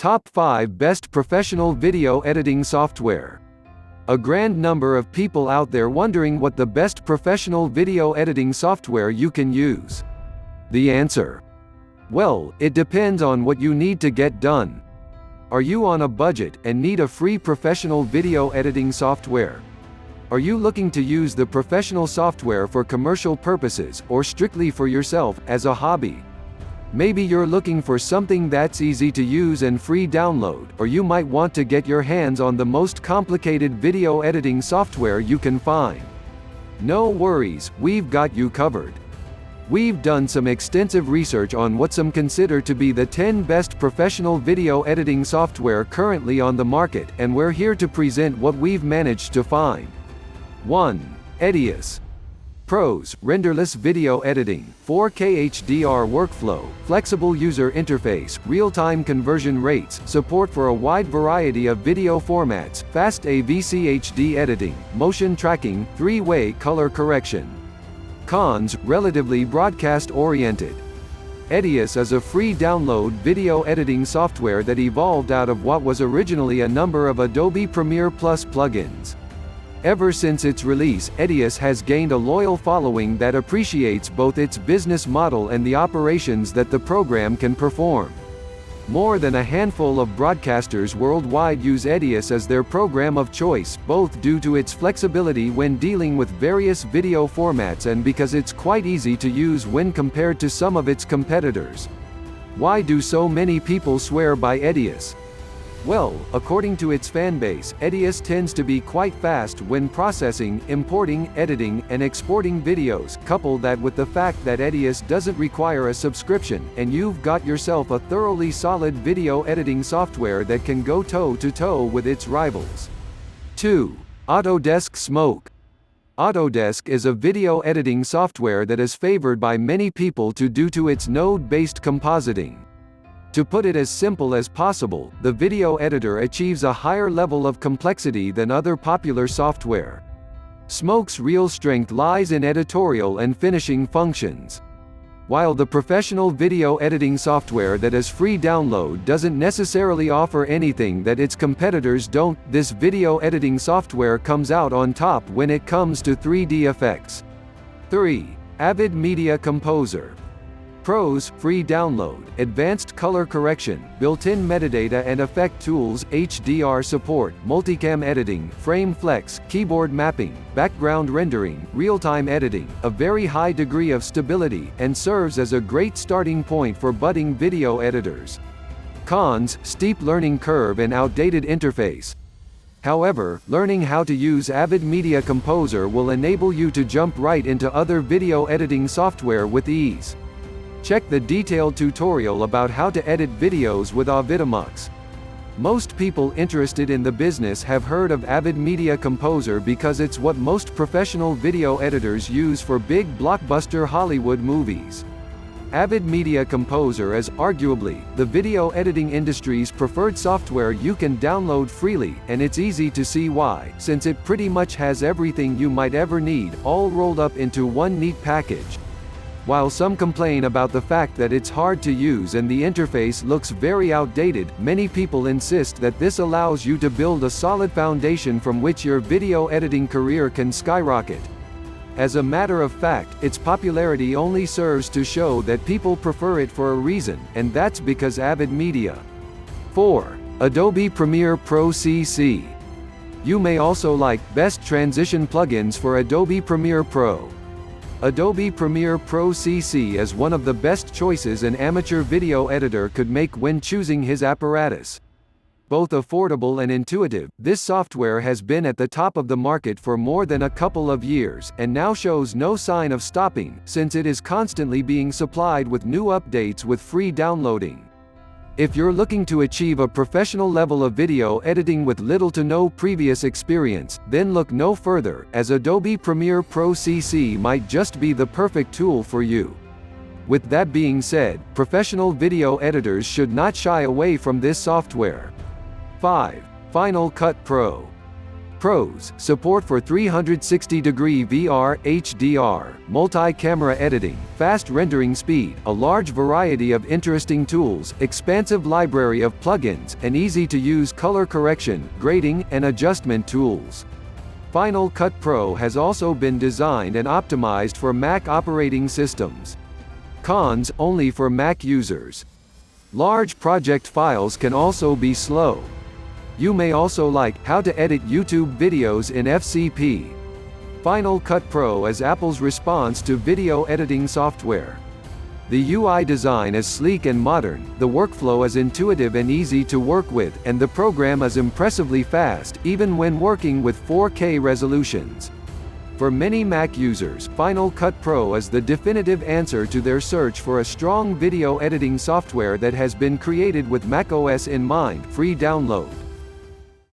Top 5 Best Professional Video Editing Software. A grand number of people out there wondering what the best professional video editing software you can use. The answer? Well, it depends on what you need to get done. Are you on a budget and need a free professional video editing software? Are you looking to use the professional software for commercial purposes or strictly for yourself as a hobby? Maybe you're looking for something that's easy to use and free download, or you might want to get your hands on the most complicated video editing software you can find. No worries, we've got you covered. We've done some extensive research on what some consider to be the 10 best professional video editing software currently on the market, and we're here to present what we've managed to find. 1. Edius. Pros: renderless video editing, 4K HDR workflow, flexible user interface, real-time conversion rates, support for a wide variety of video formats, fast AVC HD editing, motion tracking, 3-way color correction. Cons: relatively broadcast-oriented. Edius is a free download video editing software that evolved out of what was originally a number of Adobe Premiere Plus plugins. Ever since its release, Edius has gained a loyal following that appreciates both its business model and the operations that the program can perform. More than a handful of broadcasters worldwide use Edius as their program of choice, both due to its flexibility when dealing with various video formats and because it's quite easy to use when compared to some of its competitors. Why do so many people swear by Edius? Well, according to its fanbase, Edius tends to be quite fast when processing, importing, editing, and exporting videos. Couple that with the fact that Edius doesn't require a subscription, and you've got yourself a thoroughly solid video editing software that can go toe-to-toe with its rivals. 2. Autodesk Smoke. Autodesk is a video editing software that is favored by many people due to its node-based compositing. To put it as simple as possible, the video editor achieves a higher level of complexity than other popular software. Smoke's real strength lies in editorial and finishing functions. While the professional video editing software that is free download doesn't necessarily offer anything that its competitors don't, this video editing software comes out on top when it comes to 3D effects. 3. Avid Media Composer. Pros: free download, advanced color correction, built-in metadata and effect tools, HDR support, multicam editing, frame flex, keyboard mapping, background rendering, real-time editing, a very high degree of stability, and serves as a great starting point for budding video editors. Cons: steep learning curve and outdated interface. However, learning how to use Avid Media Composer will enable you to jump right into other video editing software with ease. Check the detailed tutorial about how to edit videos with Avidemux. Most people interested in the business have heard of Avid Media Composer because it's what most professional video editors use for big blockbuster Hollywood movies. Avid Media Composer is arguably the video editing industry's preferred software you can download freely, and it's easy to see why, since it pretty much has everything you might ever need, all rolled up into one neat package. While some complain about the fact that it's hard to use and the interface looks very outdated, many people insist that this allows you to build a solid foundation from which your video editing career can skyrocket. As a matter of fact, its popularity only serves to show that people prefer it for a reason, and that's because Avid Media. 4. Adobe Premiere Pro CC. You may also like Best Transition Plugins for Adobe Premiere Pro. Adobe Premiere Pro CC is one of the best choices an amateur video editor could make when choosing his apparatus. Both affordable and intuitive, this software has been at the top of the market for more than a couple of years, and now shows no sign of stopping, since it is constantly being supplied with new updates with free downloading. If you're looking to achieve a professional level of video editing with little to no previous experience, then look no further, as Adobe Premiere Pro CC might just be the perfect tool for you. With that being said, professional video editors should not shy away from this software. 5. Final Cut Pro. Pros: support for 360-degree VR, HDR, multi-camera editing, fast rendering speed, a large variety of interesting tools, expansive library of plugins, and easy-to-use color correction, grading, and adjustment tools. Final Cut Pro has also been designed and optimized for Mac operating systems. Cons: only for Mac users. Large project files can also be slow. You may also like how to edit YouTube videos in FCP. Final Cut Pro is Apple's response to video editing software. The UI design is sleek and modern, the workflow is intuitive and easy to work with, and the program is impressively fast, even when working with 4K resolutions. For many Mac users, Final Cut Pro is the definitive answer to their search for a strong video editing software that has been created with macOS in mind. Free download.